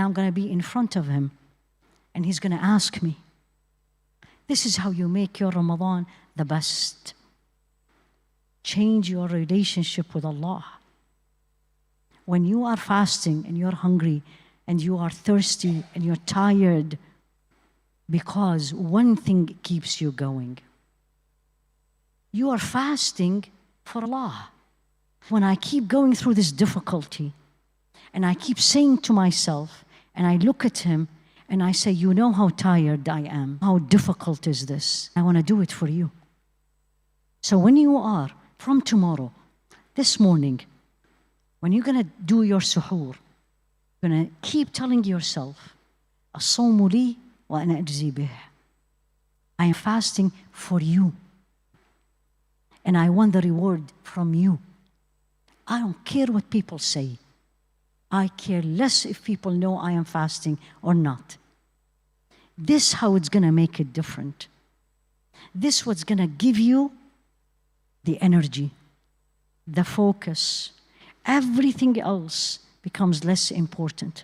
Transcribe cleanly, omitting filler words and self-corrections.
I'm going to be in front of him, and he's going to ask me. This is how you make your Ramadan the best. Change your relationship with Allah. When you are fasting and you're hungry and you are thirsty and you're tired, because one thing keeps you going. You are fasting for Allah. When I keep going through this difficulty and I keep saying to myself, and I look at him and I say, you know how tired I am. How difficult is this? I want to do it for you. So when you are, from tomorrow, this morning, when you're going to do your suhoor, you're going to keep telling yourself, الصوم لي وأنا أجزي به. I am fasting for you. And I want the reward from you. I don't care what people say. I care less if people know I am fasting or not. This is how it's going to make it different. This is what's going to give you the energy, the focus. Everything else becomes less important.